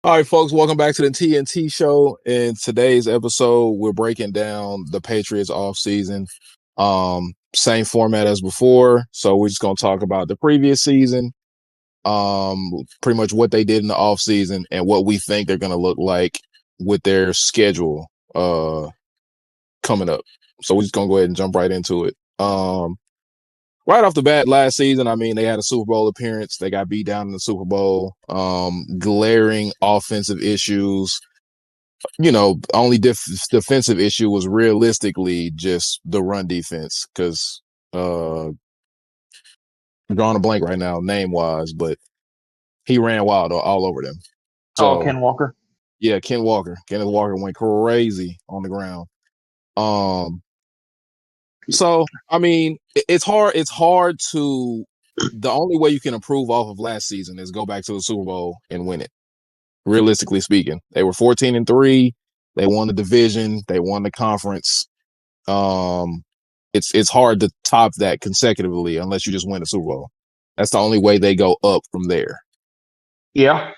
All right, folks, welcome back to the TNT show. In today's episode, we're breaking down the Patriots offseason. Same format as before. So we're just going to talk about the previous season, pretty much what they did in the offseason and what we think they're going to look like with their schedule coming up. So we're just going to go ahead and jump right into it. Right off the bat, last season, I mean, they had a Super Bowl appearance. They got beat down in the Super Bowl. Glaring offensive issues. Only defensive issue was realistically just the run defense because I'm drawing a blank right now, name wise, but he ran wild all over them. Oh, So Ken Walker. yeah, Kenneth Walker went crazy on the ground. So I mean, it's hard. It's hard to. The only way you can improve off of last season is go back to the Super Bowl and win it. Realistically speaking, they were 14-3. They won the division. They won the conference. It's hard to top that consecutively unless you just win the Super Bowl. That's the only way they go up from there. Yeah. I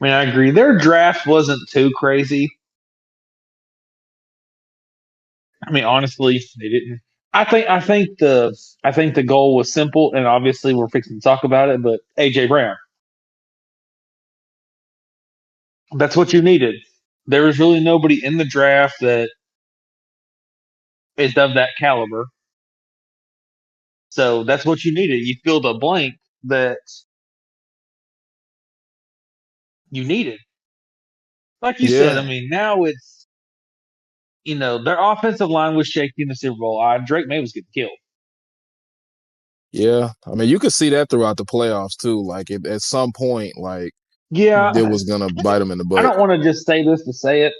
mean, I agree. Their draft wasn't too crazy. I mean, honestly, they didn't. I think the goal was simple, and obviously we're fixing to talk about it. But AJ Brown, that's what you needed. There was really nobody in the draft that is of that caliber, so that's what you needed. You filled a blank that you needed. Like you said, I Yeah, mean, now it's their offensive line was shaky in the Super Bowl. Drake May was getting killed. yeah. I mean, you could see that throughout the playoffs too. Like at some point, like Yeah, it was gonna bite them in the I butt. don't want to just say this to say it,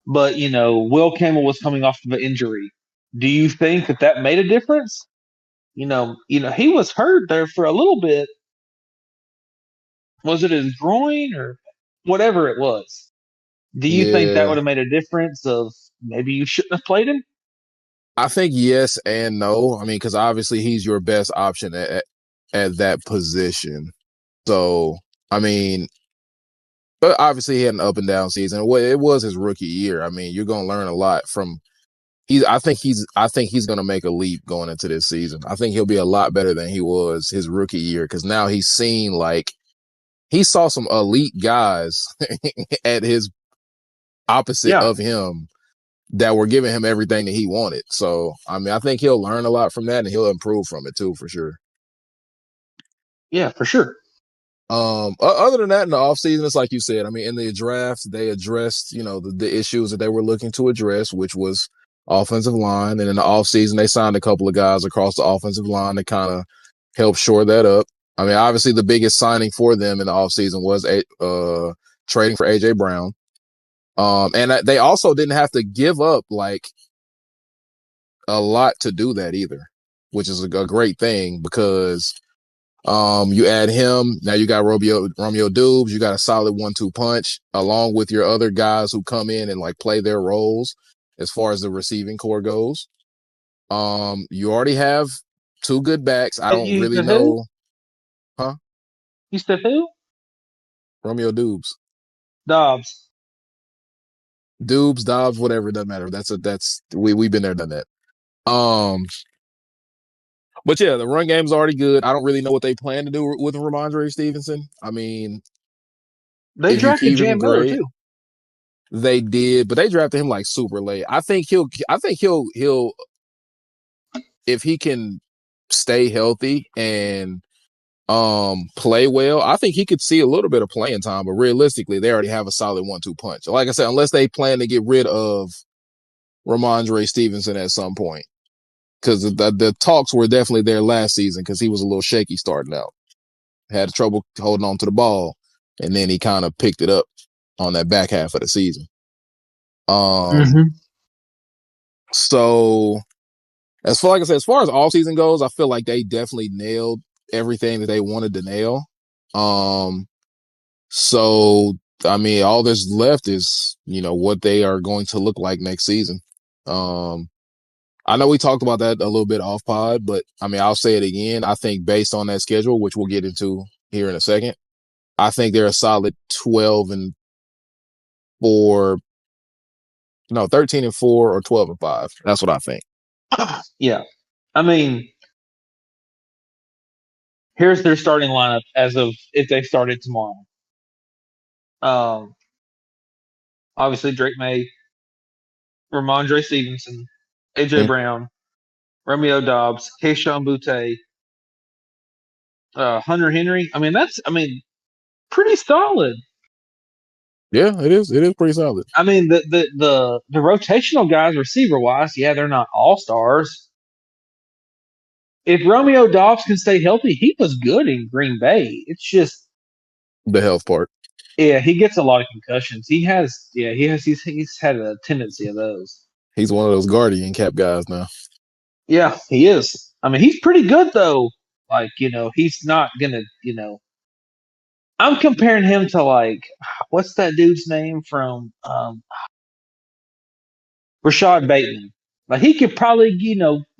but Will Campbell was coming off of an injury. Do you think that made a difference? He was hurt there for a little bit. Was it his groin or whatever it was? Do you think that Yeah, would have made a difference? Of maybe you shouldn't have played him? I think yes and no. I mean, because obviously he's your best option at that position. So I mean, but obviously he had an up and down season. Well, it was his rookie year. I mean, you're gonna learn a lot from. I think he's gonna make a leap going into this season. I think he'll be a lot better than he was his rookie year because now he's seen like he saw some elite guys at his opposite Yeah, of him that were giving him everything that he wanted. So I mean, I think he'll learn a lot from that and he'll improve from it too for sure. yeah, for sure. Other than that, in the offseason, it's like you said. I mean, in the draft, they addressed, the issues that they were looking to address, which was offensive line. And in the offseason, they signed a couple of guys across the offensive line to kind of help shore that up. I mean, obviously, the biggest signing for them in the offseason was trading for AJ Brown. And they also didn't have to give up like a lot to do that either, which is a great thing because you add him. Now you got Romeo Dubes. You got a solid 1-2 punch along with your other guys who come in and like play their roles as far as the receiving core goes. You already have two good backs. I don't You really said who? know. Huh? You said who? Romeo Dubes. Dobbs. Dubes, Dobbs, whatever, it doesn't matter. We've been there, done that. Um, but yeah, the run game's already good. I don't really know what they plan to do with Ramondre Stevenson. I mean, They if you drafted keep him Jam Miller great, too. they did, but they drafted him like super late. I think he'll if he can stay healthy and play well, I think he could see a little bit of playing time, but realistically, they already have a solid 1-2 punch. Like I said, unless they plan to get rid of Ramondre Stevenson at some point. Because the talks were definitely there last season because he was a little shaky starting out. Had trouble holding on to the ball, and then he kind of picked it up on that back half of the season. Mm-hmm. So like I said, as far as all season goes, I feel like they definitely nailed everything that they wanted to nail. So I mean, all that's left is what they are going to look like next season. I know we talked about that a little bit off pod, but I mean, I'll say it again. I think based on that schedule, which we'll get into here in a second, I think they're a solid 12-4. No, 13-4 or 12-5. That's what I think. Yeah. I mean, here's their starting lineup as of if they started tomorrow. Um, Obviously Drake May, Ramondre Stevenson, AJ Mm. Brown, Romeo Dobbs, Keishon Butte, Hunter Henry. I mean pretty solid. Yeah, it is. It is pretty solid. I mean the rotational guys receiver wise, yeah, they're not all stars. If Romeo Dobbs can stay healthy, he was good in Green Bay. It's just The health part. yeah, he gets a lot of concussions. He's had a tendency of those. He's one of those guardian cap guys now. Yeah, he is. I mean, he's pretty good though. Like, he's not gonna, I'm comparing him to like what's that dude's name from Rashad Bateman. Like he could probably,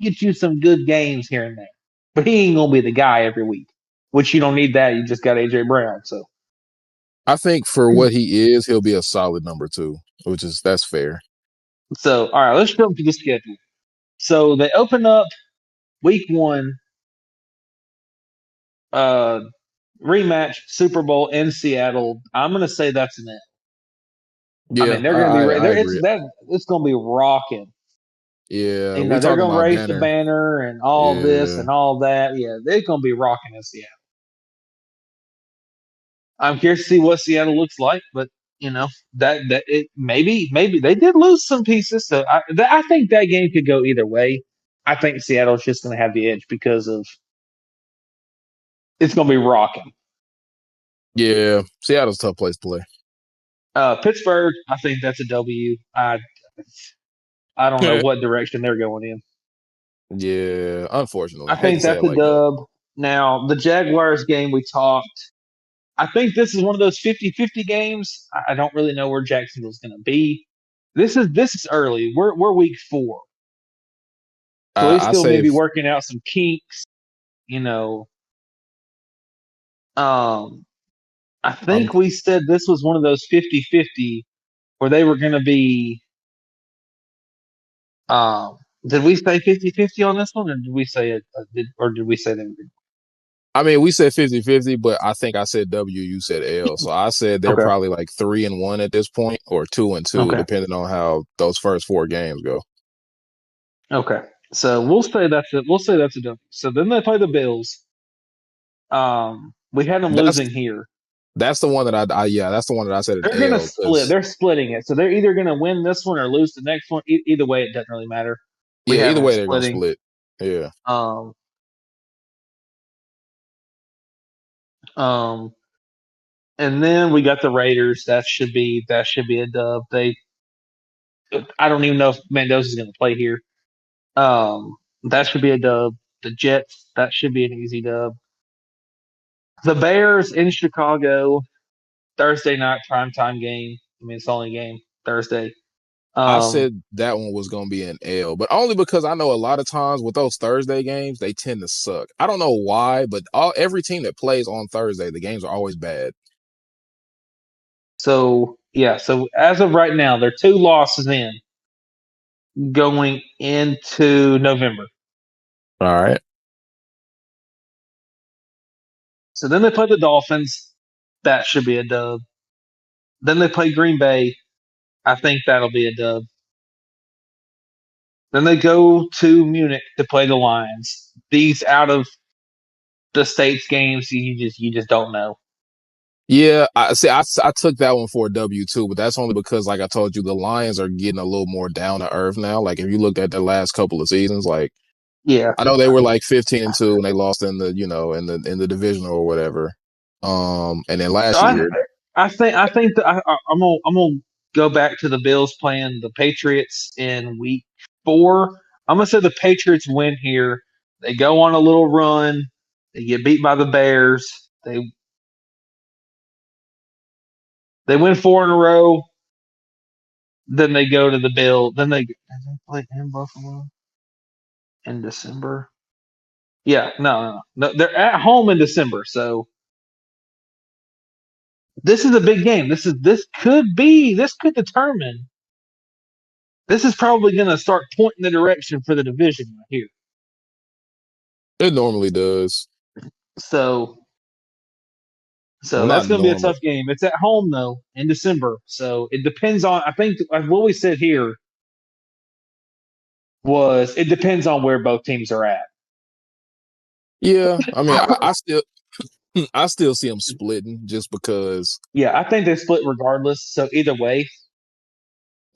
get you some good games here and there. But he ain't gonna be the guy every week. Which you don't need that. You just got AJ Brown. I think for what he is, he'll be a solid number two, which is that's fair. All right, let's jump to the schedule. So they open up week one, uh rematch Super Bowl in Seattle. I'm gonna say that's an L. I Yeah, mean, they're gonna be I there. It's agree. that it's gonna be rocking. Yeah, we They're talking gonna about raise the banner. banner and all this Yeah, and all that. Yeah, they're gonna be rocking in Seattle. I'm curious to see what Seattle looks like, but that it maybe they did lose some pieces. So I think that game could go either way. I think Seattle's just gonna have the edge because of it's gonna be rocking. yeah. Seattle's a tough place to play. Pittsburgh, I think that's a W. I don't know what direction they're going in. Yeah, unfortunately, I hate to think say that's it a like that. dub. Now, the Jaguars game we talked, I think this is one of those 50-50 games. I don't really know where Jacksonville's going to be. This is early. We're week 4. So they I still may say be working out some kinks, you know. Um I I'm. think we said this was one of those 50-50 where they were going to be um did we say 50-50 on this one or did we say it did we say that? I mean, we said 50-50, but I think I said W, you said L. So I said they're Okay. probably like 3-1 at this point, or 2-2, Okay. depending on how those first 4 games go. Okay. So we'll say that's it. We'll say that's a done. So then they play the Bills. We had them That's losing here. that's the one that yeah, that's the one that I said an They're gonna L split. because They're splitting it. So they're either gonna win this one or lose the next one. Either way, it doesn't really matter. We yeah, have either them way they're gonna splitting. split. Yeah, Um, um, and then we got the Raiders. That should be a dub. I don't even know if Mendoza's gonna play here. That should be a dub. The Jets. That should be an easy dub. The Bears in Chicago. Thursday night primetime game. I mean, it's the only game Thursday. I Um, said that one was gonna be an L, but only because I know a lot of times with those Thursday games they tend to suck. I don't know why, but every team that plays on Thursday, the games are always bad. so yeah, so as of right now, they're 2 losses in going into November. All right. So then they play the Dolphins. That should be a dub. Then they play Green Bay. I think that'll be a dub. Then they go to Munich to play the Lions. These out of the states games, you just don't know. Yeah, I see. I took that one for a W too, but that's only because, like I told you, the Lions are getting a little more down to earth now. Like if you looked at the last couple of seasons, like Yeah, I know they were like 15-2 and they lost in the in the divisional or whatever. And then so last I year, I think that I'm gonna go back to the Bills playing the Patriots in week 4. I'm gonna say the Patriots win here. They go on a little run. They get beat by the Bears. They win 4 in a row. Then they go to the Bill. Then they play in Buffalo in December. Yeah, no, they're at home in December. So This is a big game. This could determine. This is probably going to start pointing the direction for the division right here. It normally does. So Well, that's not going to be a normally. tough game. It's at home though in December, so it depends on. I think what we said here was it depends on where both teams are at. Yeah, I mean, I still I still see them splitting just because Yeah, I think they split regardless. So either way,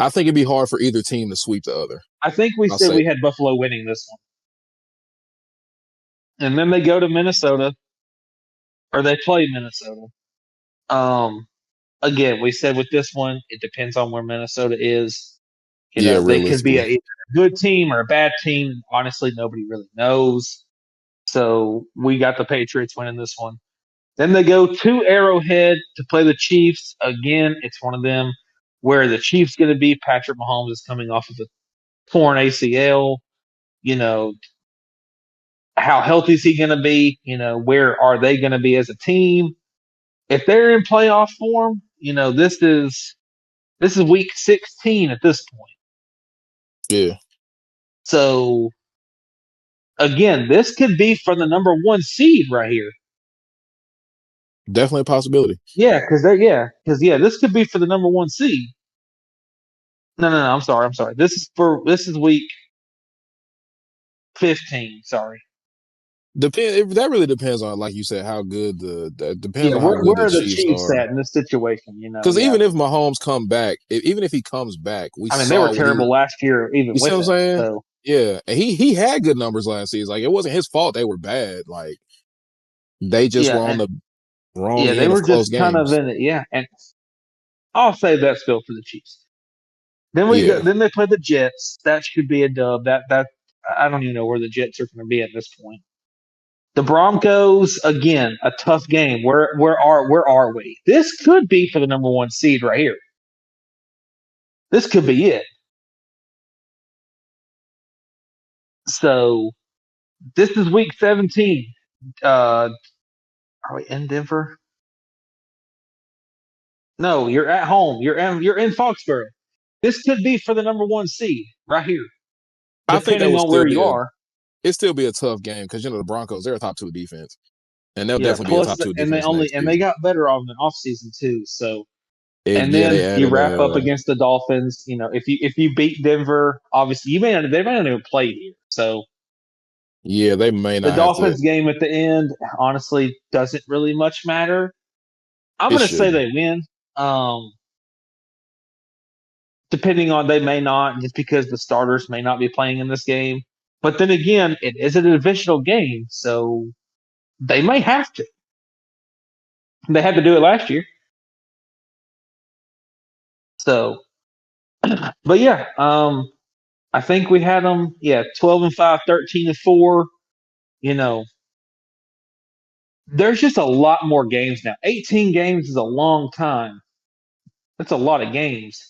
I think it'd be hard for either team to sweep the other. I think we I'll said say, we had Buffalo winning this one, and then they go to Minnesota or they play Minnesota. Um, Again, we said with this one, it depends on where Minnesota is. yeah, They could be realistically, either a good team or a bad team. Honestly, nobody really knows. So we got the Patriots winning this one. Then they go to Arrowhead to play the Chiefs. Again, it's one of them where the Chiefs going to be. Patrick Mahomes is coming off of a torn ACL. You know, how healthy is he going to be? Where are they going to be as a team? If they're in playoff form, this is week 16 at this point. yeah, So again, this could be for the number one seed right here. definitely a possibility. Yeah, because this could be for the number one seed. No. I'm sorry. This is week 15. Sorry. That really depends on, like you said, how good that depends Yeah, on how good where the are the Chiefs Chiefs are. at in this situation? Because Yeah. even if Mahomes come back, even if he comes back, we I mean, they were saw what he. terrible last year, even You see with what I'm him. saying? So Yeah, and he had good numbers last season. Like it wasn't his fault they were bad. Like they just yeah, were on and the wrong yeah, they end of were close just kind of games. in it. Yeah, and I'll say that still for the Chiefs. Then we go. Yeah, Then they play the Jets. That should be a dub. That I don't even know where the Jets are going to be at this point. The Broncos again, a tough game. Where are we? This could be for the number one seed right here. This could be it. So this is week 17. Are we in Denver? No, you're at home. You're in Foxborough. This could be for the number one seed right here, I think that depending would on still where be you a are. it still be a tough game because the Broncos, they're a top two defense, and they'll Yeah. definitely be a Plus, top two and they defense only next and they season. got better on the offseason too. So And and yeah, they then you added wrap up against the Dolphins. If you beat Denver, obviously they may not even play here. So yeah, they may the not have to. Dolphins game at the end honestly doesn't really much matter. I'm It going to say shouldn't. they win. Um, Depending on they may not, just because the starters may not be playing in this game. But then again, it is a divisional game, so they may have to. They had to do it last year. So, but yeah, I think we had them. Yeah, 12-5, 13-4. You know, there's just a lot more games now. 18 games is a long time. That's a lot of games.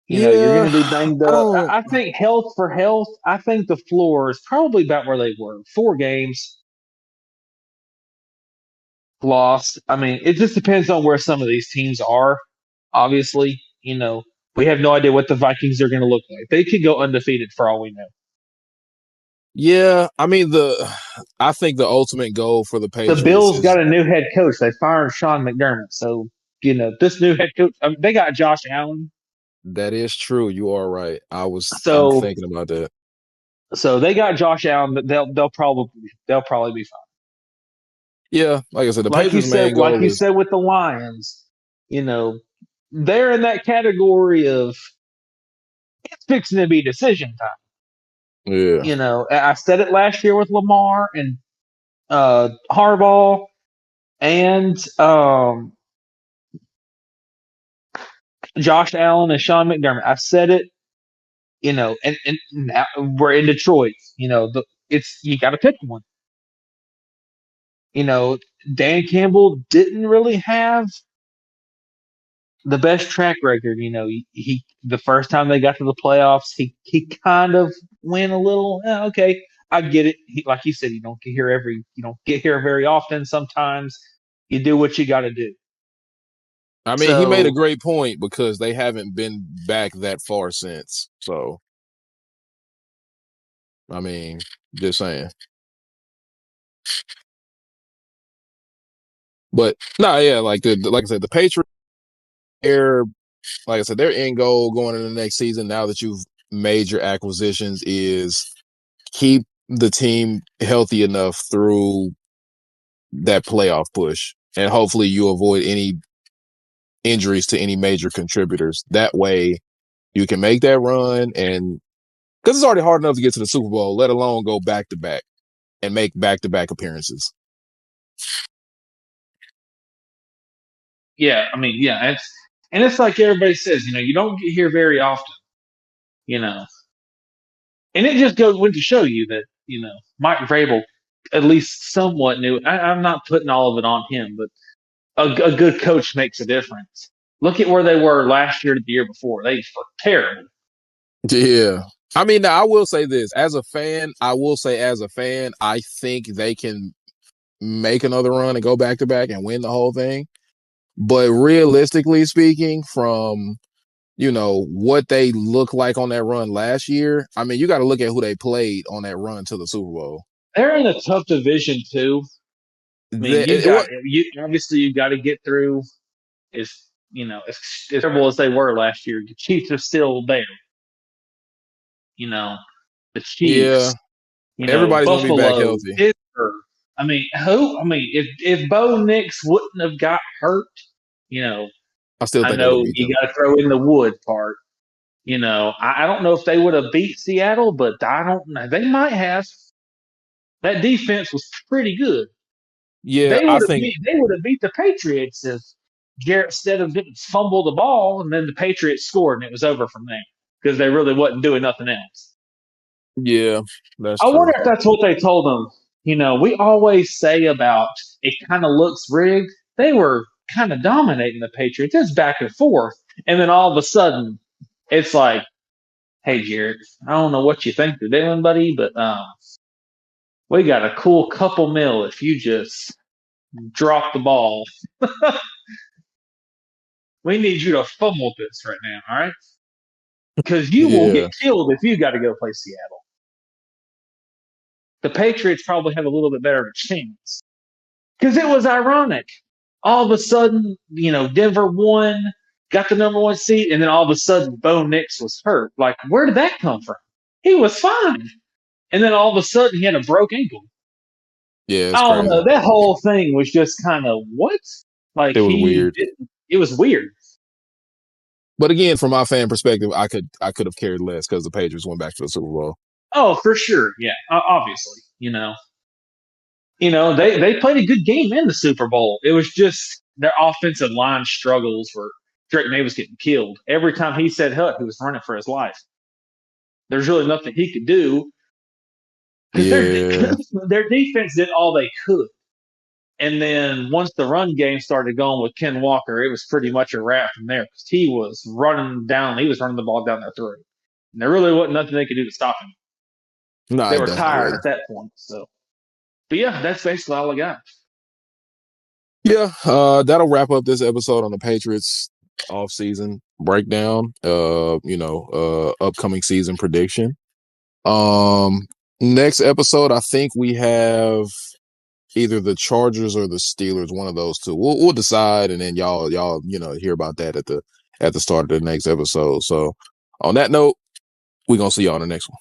You're going Yeah, to be banged I up. don't. I think health for health, I think the floor is probably about where they were. 4 games lost. I mean, it just depends on where some of these teams are. Obviously, we have no idea what the Vikings are going to look like. They could go undefeated for all we know. Yeah, I mean I think the ultimate goal for the The Patriots Bills is got a new head coach. They fired Sean McDermott. So, this new head coach, they got Josh Allen. that is true. You are right. I'm So, thinking about that. they got Josh Allen, but they'll probably be fine. Yeah, like I said, the Like you Patriots' said, main goal is with the Lions, you know, they're in that category of it's fixing to be decision time. yeah. I said it last year with Lamar and Harbaugh and Josh Allen and Sean McDermott. I said it, and now we're in Detroit. It's you got to pick one. Dan Campbell didn't really have the best track record. He the first time they got to the playoffs, he kind of went a little. Okay, I get it. Like you said, you don't get here very often. Sometimes, You do what you got to do. I mean, he made a So great point because they haven't been back that far since. So, I mean, just saying. But no, yeah, like like I said, the Patriots, their like I said, their end goal going into the next season, now that you've made your acquisitions, is keep the team healthy enough through that playoff push, and hopefully you avoid any injuries to any major contributors. That way, you can make that run, and because it's already hard enough to get to the Super Bowl, let alone go back to back and make back to back appearances. yeah, I mean, yeah, it's like everybody says, you don't get here very often, you know, and it just went to show you that Mike Vrabel at least somewhat knew. I'm not putting all of it on him, but a good coach makes a difference. Look at where they were last year to the year before. They were terrible. Yeah. I mean, I will say this as a fan, I think they can make another run and go back to back and win the whole thing. But realistically speaking, from what they look like on that run last year, I mean, you got to look at who they played on that run to the Super Bowl. They're in a tough division too. I mean, What? you obviously you got to get through. As as terrible as they were last year, the Chiefs are still there. The Yeah, Chiefs, everybody's gonna be back Buffalo, healthy. Pittsburgh. I mean, who? I mean, if Bo Nix wouldn't have got hurt, you know, I still I think they would know beat you them. got to throw in the Wood part. I don't know if they would have beat Seattle, but I don't know. They might have. That defense was pretty good. Yeah, I think. They would have beat the Patriots if Jarrett Stidham didn't fumble the ball, and then the Patriots scored, and it was over from there because they really wasn't doing nothing else. Yeah, that's I true. wonder if that's what they told them. We always say about it kind of looks rigged. They were kind of dominating the Patriots. It's back and forth. And then all of a sudden, it's like, hey, Jared, I don't know what you think they're doing, buddy, but we got a cool couple mil if you just drop the ball. We need you to fumble this right now, all right? Because you will get Yeah, killed if you got to go play Seattle. The Patriots probably have a little bit better of a chance. Because it was ironic. All of a sudden, Denver won, got the number one seed, and then all of a sudden, Bo Nix was hurt. Like, where did that come from? He was fine. And then all of a sudden, he had a broke ankle. yeah, it's I don't crazy. know. That whole thing was just kind of what? Like, It was weird. it was weird. But again, from my fan perspective, I could have cared less because the Patriots went back to the Super Bowl. Oh, for sure. Yeah, obviously. They played a good game in the Super Bowl. It was just their offensive line struggles where Drake May was getting killed. Every time he said hut, he was running for his life. There's really nothing he could do because Yeah, their defense did all they could. And then once the run game started going with Ken Walker, it was pretty much a wrap from there because he was running the ball down their throat. And there really wasn't nothing they could do to stop him. no, They it were definitely tired at wasn't. that point. So, but yeah, that's basically all I got. Yeah, that'll wrap up this episode on the Patriots off-season breakdown. Upcoming season prediction. Next episode, I think we have either the Chargers or the Steelers, one of those two. We'll decide, and then y'all hear about that at the start of the next episode. So on that note, we're gonna see y'all on the next one.